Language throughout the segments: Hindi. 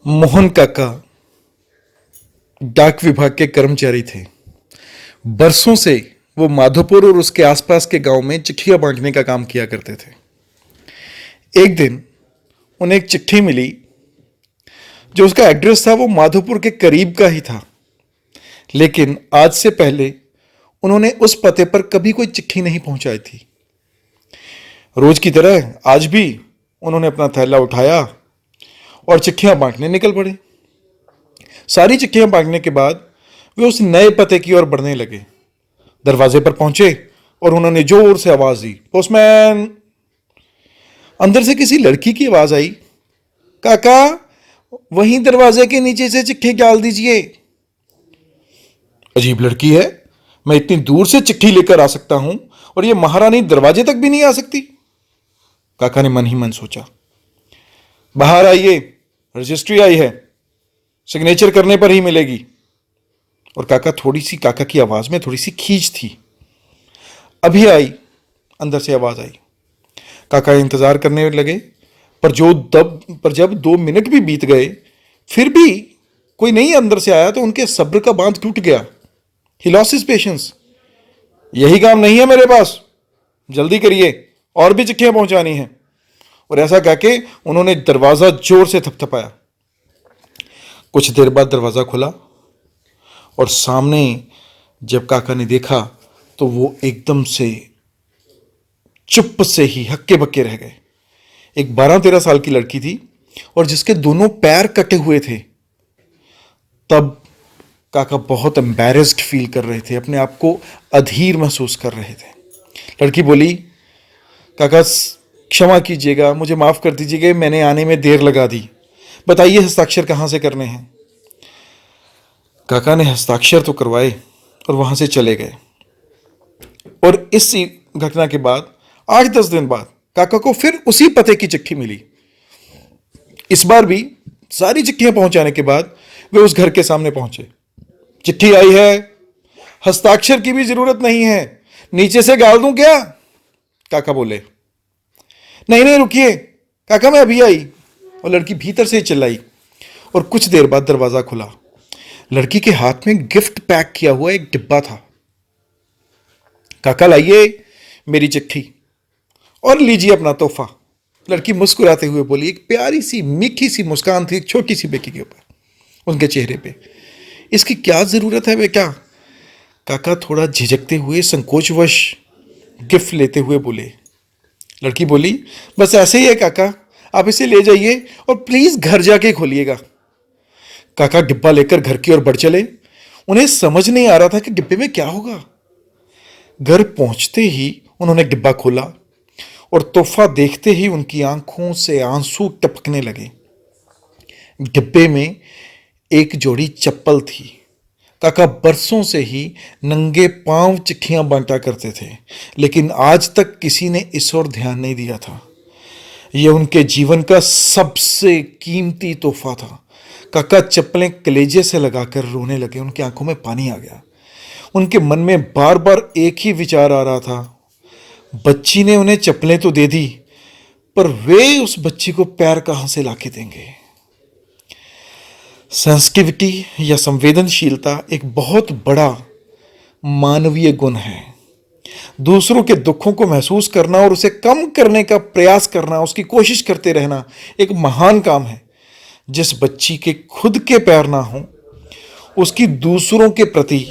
मोहन काका डाक विभाग के कर्मचारी थे। बरसों से वो माधोपुर और उसके आसपास के गांव में चिट्ठियां बांटने का काम किया करते थे। एक दिन उन्हें एक चिट्ठी मिली। जो उसका एड्रेस था वो माधोपुर के करीब का ही था, लेकिन आज से पहले उन्होंने उस पते पर कभी कोई चिट्ठी नहीं पहुंचाई थी। रोज की तरह आज भी उन्होंने अपना थैला उठाया और चिट्ठियां बांटने निकल पड़े। सारी चिट्ठियां बांटने के बाद वे उस नए पते की ओर बढ़ने लगे। दरवाजे पर पहुंचे और उन्होंने जोर से आवाज दी, पोस्टमैन। अंदर से किसी लड़की की आवाज आई, काका वहीं दरवाजे के नीचे से चिट्ठी डाल दीजिए। अजीब लड़की है, मैं इतनी दूर से चिट्ठी लेकर आ सकता हूं और यह महारानी दरवाजे तक भी नहीं आ सकती। काका ने मन ही मन सोचा। बाहर आइए, रजिस्ट्री आई है, सिग्नेचर करने पर ही मिलेगी। और काका की आवाज में थोड़ी सी खींच थी। अभी आई, अंदर से आवाज आई। काका इंतजार करने लगे, पर जब 2 मिनट भी बीत गए फिर भी कोई नहीं अंदर से आया तो उनके सब्र का बांध टूट गया। He lost his patience. यही काम नहीं है मेरे पास, जल्दी करिए, और भी चिट्ठियां पहुंचानी हैं। और ऐसा कहके उन्होंने दरवाजा जोर से थपथपाया। कुछ देर बाद दरवाजा खुला और सामने जब काका ने देखा तो वो एकदम से चुप से ही हक्के बक्के रह गए। एक 12-13 साल की लड़की थी और जिसके दोनों पैर कटे हुए थे। तब काका बहुत एम्बैरेस्ड फील कर रहे थे, अपने आप को अधीर महसूस कर रहे थे। लड़की बोली, काका क्षमा कीजिएगा, मुझे माफ कर दीजिएगा, मैंने आने में देर लगा दी। बताइए हस्ताक्षर कहां से करने हैं। काका ने हस्ताक्षर तो करवाए और वहां से चले गए। और इस घटना के बाद 8-10 दिन बाद काका को फिर उसी पते की चिट्ठी मिली। इस बार भी सारी चिट्ठियां पहुंचाने के बाद वे उस घर के सामने पहुंचे। चिट्ठी आई है, हस्ताक्षर की भी जरूरत नहीं है, नीचे से गाल दूं क्या? काका बोले। नहीं नहीं रुकिए काका, मैं अभी आई। और लड़की भीतर से चिल्लाई। और कुछ देर बाद दरवाजा खुला। लड़की के हाथ में गिफ्ट पैक किया हुआ एक डिब्बा था। काका लाइए मेरी चिट्ठी और लीजिए अपना तोहफा। लड़की मुस्कुराते हुए बोली। एक प्यारी सी मीठी सी मुस्कान थी एक छोटी सी बेटी के ऊपर, उनके चेहरे पे। इसकी क्या जरूरत है बेटा? काका थोड़ा झिझकते हुए संकोचवश गिफ्ट लेते हुए बोले। लड़की बोली, बस ऐसे ही है काका, आप इसे ले जाइए और प्लीज घर जाके खोलिएगा। काका डिब्बा लेकर घर की ओर बढ़ चले। उन्हें समझ नहीं आ रहा था कि डिब्बे में क्या होगा। घर पहुंचते ही उन्होंने डिब्बा खोला और तोहफा देखते ही उनकी आंखों से आंसू टपकने लगे। डिब्बे में एक जोड़ी चप्पल थी। काका बरसों से ही नंगे पांव चिट्ठियां बांटा करते थे, लेकिन आज तक किसी ने इस ओर ध्यान नहीं दिया था। यह उनके जीवन का सबसे कीमती तोहफा था। काका चप्पलें कलेजे से लगाकर रोने लगे। उनकी आंखों में पानी आ गया। उनके मन में बार बार एक ही विचार आ रहा था, बच्ची ने उन्हें चप्पलें तो दे दी, पर वे उस बच्ची को पैर कहां से लाके देंगे? सेंसिटिविटी या संवेदनशीलता एक बहुत बड़ा मानवीय गुण है। दूसरों के दुखों को महसूस करना और उसे कम करने का प्रयास करना, उसकी कोशिश करते रहना एक महान काम है। जिस बच्ची के खुद के पैर ना हो, उसकी दूसरों के प्रति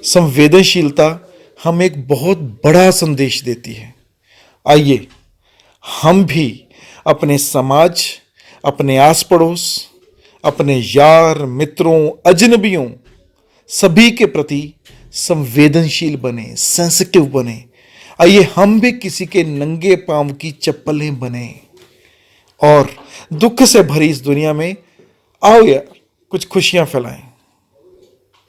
संवेदनशीलता हमें एक बहुत बड़ा संदेश देती है। आइए हम भी अपने समाज, अपने आस पड़ोस, अपने यार मित्रों, अजनबियों सभी के प्रति संवेदनशील बने, सेंसिटिव बने। आइए हम भी किसी के नंगे पांव की चप्पलें बने और दुख से भरी इस दुनिया में आओ यार कुछ खुशियां फैलाएं।